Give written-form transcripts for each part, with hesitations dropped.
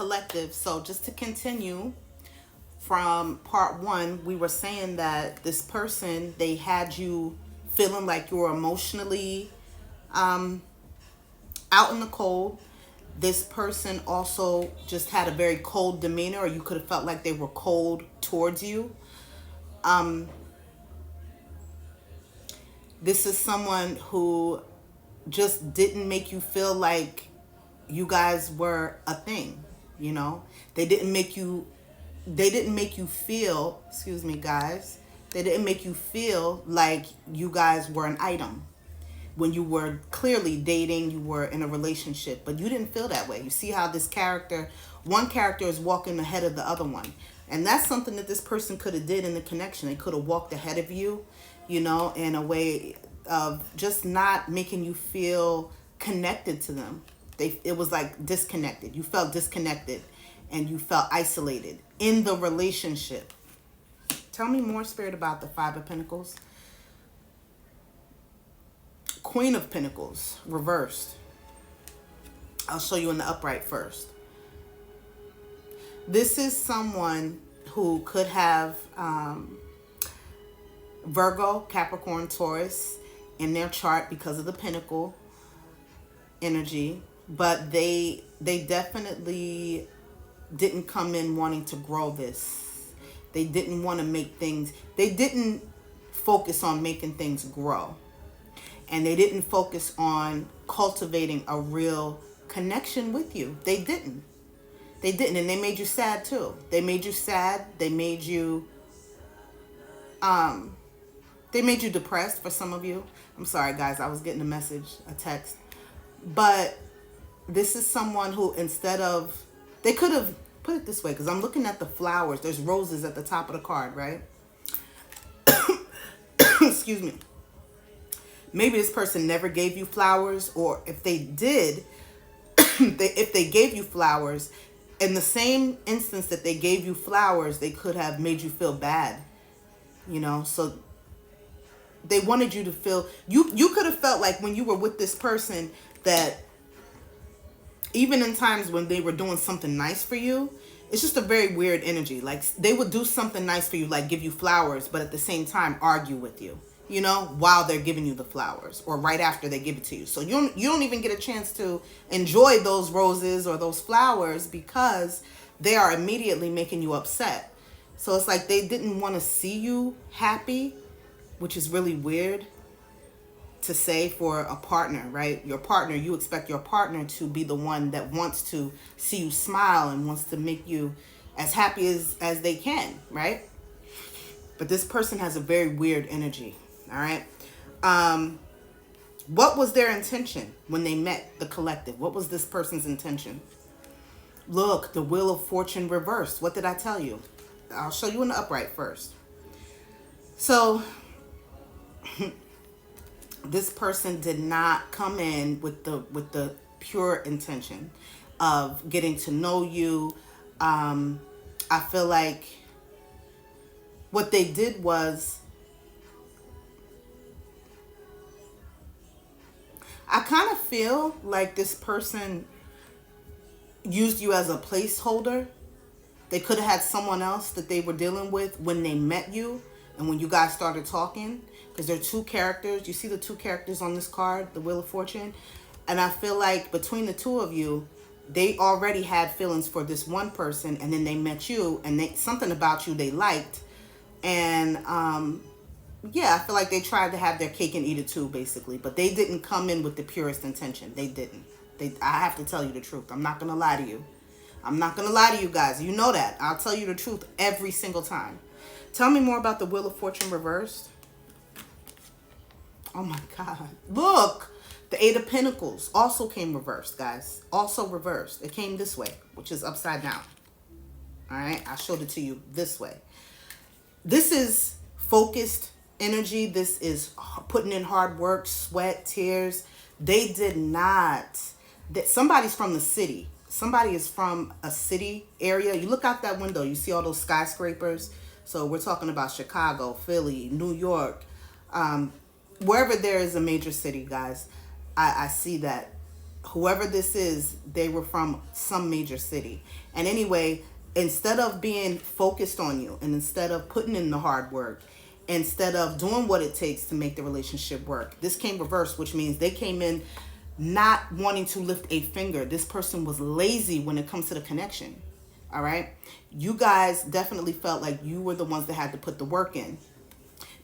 Collective. So just to continue from part one, we were saying that this person, they had you feeling like you were emotionally out in the cold. This person also just had a very cold demeanor, or you could have felt like they were cold towards you. This is someone who just didn't make you feel like you guys were a thing, you know? They didn't make you feel, excuse me guys, they didn't make you feel like you guys were an item. When you were clearly dating, you were in a relationship, but you didn't feel that way. You see how this character, one character is walking ahead of the other one. And that's something that this person could have did in the connection. They could have walked ahead of you, you know, in a way of just not making you feel connected to them. It was like disconnected. You felt disconnected and you felt isolated in the relationship. Tell me more, Spirit, about the Five of Pentacles. Queen of Pentacles, reversed. I'll show you in the upright first. This is someone who could have Virgo, Capricorn, Taurus in their chart because of the Pentacle energy, but they definitely didn't come in wanting to grow this. They didn't want to make things, they didn't focus on making things grow. And they didn't focus on cultivating a real connection with you. They didn't. They didn't. And they made you sad too. They made you sad. They made you depressed for some of you. I'm sorry guys, I was getting a text. But this is someone who, instead of, they could have put it this way, because I'm looking at the flowers. There's roses at the top of the card, right? Excuse me. Maybe this person never gave you flowers, or if they did, if they gave you flowers, in the same instance that they gave you flowers, they could have made you feel bad, you know? So they wanted you to feel, you could have felt like when you were with this person that even in times when they were doing something nice for you, it's just a very weird energy. Like they would do something nice for you, like give you flowers, but at the same time argue with you, you know, while they're giving you the flowers or right after they give it to you. So you don't even get a chance to enjoy those roses or those flowers because they are immediately making you upset. So it's like they didn't want to see you happy, which is really weird to say for a partner, right? Your partner, you expect your partner to be the one that wants to see you smile and wants to make you as happy as they can, right? But this person has a very weird energy, all right? What was their intention when they met the collective? What was this person's intention? Look, the Wheel of Fortune reversed. What did I tell you? I'll show you in the upright first. So this person did not come in with the pure intention of getting to know you. I feel like what they did was, I kind of feel like this person used you as a placeholder. They could have had someone else that they were dealing with when they met you and when you guys started talking, because there are two characters. You see the two characters on this card, the Wheel of Fortune? And I feel like between the two of you, they already had feelings for this one person, and then they met you, and something about you they liked. And yeah, I feel like they tried to have their cake and eat it too, basically. But they didn't come in with the purest intention. They didn't. I have to tell you the truth. I'm not going to lie to you. I'm not going to lie to you guys. You know that. I'll tell you the truth every single time. Tell me more about the Wheel of Fortune reversed. Oh my God. Look, the Eight of Pentacles also came reversed, guys. Also reversed. It came this way, which is upside down. All right. I showed it to you this way. This is focused energy. This is putting in hard work, sweat, tears. They did not. Somebody's from the city. Somebody is from a city area. You look out that window, you see all those skyscrapers. So we're talking about Chicago, Philly, New York, wherever there is a major city, guys. I see that. whoever this is, they were from some major city. And anyway, instead of being focused on you and instead of putting in the hard work, instead of doing what it takes to make the relationship work, this came reversed, which means they came in not wanting to lift a finger. This person was lazy when it comes to the connection. All right. You guys definitely felt like you were the ones that had to put the work in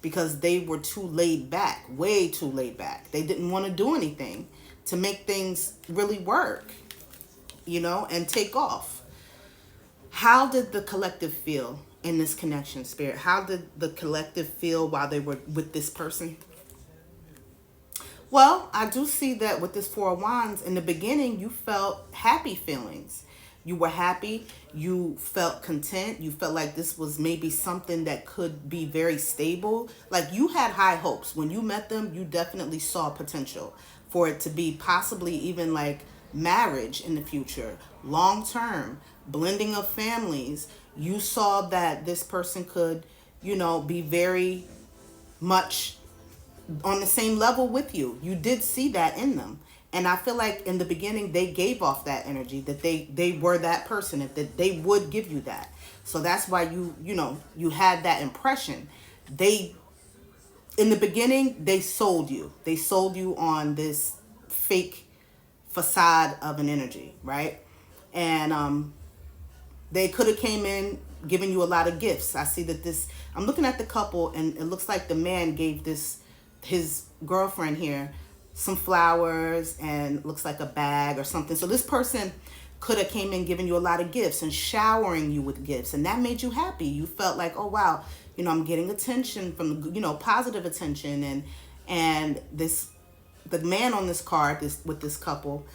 because they were too laid back, way too laid back. They didn't want to do anything to make things really work, you know, and take off. How did the collective feel in this connection, Spirit? How did the collective feel while they were with this person? Well, I do see that with this Four of Wands, in the beginning, you felt happy feelings. You were happy. You felt content. You felt like this was maybe something that could be very stable. Like you had high hopes. When you met them, you definitely saw potential for it to be possibly even like marriage in the future, long term, blending of families. You saw that this person could, you know, be very much on the same level with you. You did see that in them. And I feel like in the beginning, they gave off that energy, that they were that person, that they would give you that. So that's why you had that impression. In the beginning, they sold you. They sold you on this fake facade of an energy, right? And they could have came in giving you a lot of gifts. I see that I'm looking at the couple, and it looks like the man gave his girlfriend here some flowers and looks like a bag or something. So this person could have came in giving you a lot of gifts and showering you with gifts, and that made you happy. You felt like, oh wow, you know, I'm getting attention from, you know, positive attention. And the man on this card, with this couple,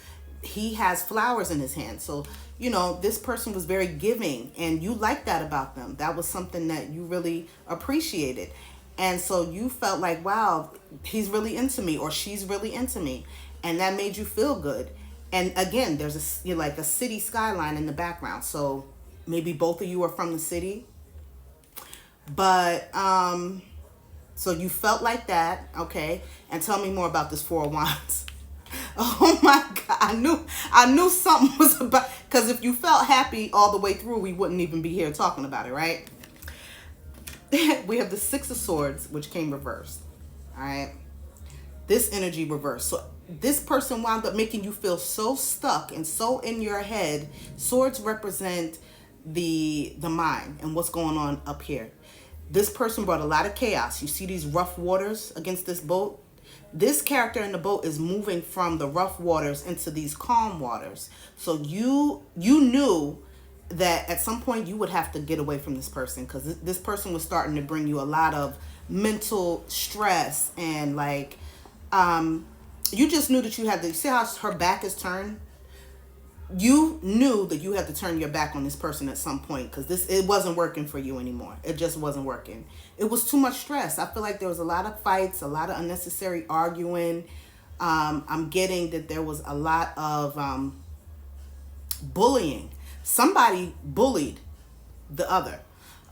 he has flowers in his hand. So, you know, this person was very giving, and you liked that about them. That was something that you really appreciated. And so you felt like, wow, he's really into me, or she's really into me. And that made you feel good. And again, there's like a city skyline in the background. So maybe both of you are from the city. But, so you felt like that. Okay. And tell me more about this Four of Wands. Oh my God. I knew something was about, because if you felt happy all the way through, we wouldn't even be here talking about it, right? We have the Six of Swords, which came reversed. All right. This energy reversed. So this person wound up making you feel so stuck and so in your head. Swords represent the mind and what's going on up here. This person brought a lot of chaos. You see these rough waters against this boat? This character in the boat is moving from the rough waters into these calm waters. So you knew that at some point you would have to get away from this person, because this person was starting to bring you a lot of mental stress, and like you just knew that you had to, you see how her back is turned? You knew that you had to turn your back on this person at some point, because it wasn't working for you anymore. It just wasn't working. It was too much stress. I feel like there was a lot of fights, a lot of unnecessary arguing. I'm getting that there was a lot of bullying. Somebody bullied the other,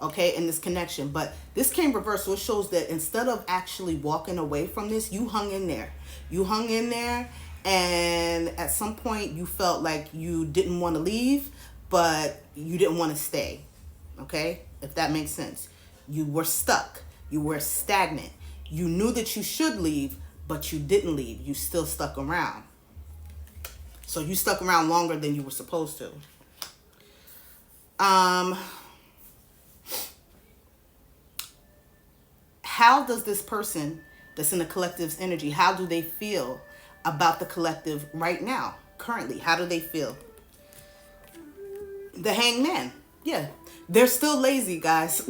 okay, in this connection. But this came reversed, so it shows that instead of actually walking away from this, you hung in there. You hung in there, and at some point you felt like you didn't want to leave, but you didn't want to stay, okay, if that makes sense. You were stuck. You were stagnant. You knew that you should leave, but you didn't leave. You still stuck around. So you stuck around longer than you were supposed to. How does this person that's in the collective's energy, how do they feel about the collective right now, currently? How do they feel? The Hangman. Yeah. They're still lazy, guys.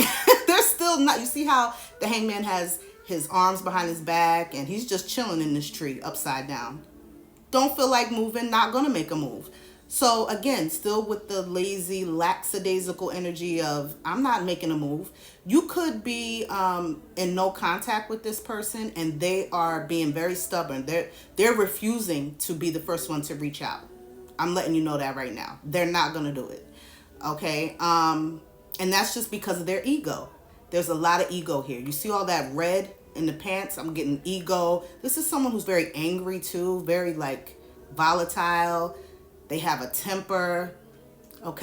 They're still not. You see how the Hangman has his arms behind his back and he's just chilling in this tree upside down. Don't feel like moving, not going to make a move. So again, still with the lazy, lackadaisical energy of, I'm not making a move. You could be in no contact with this person, and they are being very stubborn. They're refusing to be the first one to reach out. I'm letting you know that right now. They're not going to do it. Okay? And that's just because of their ego. There's a lot of ego here. You see all that red in the pants? I'm getting ego. This is someone who's very angry too, very like volatile, they have a temper,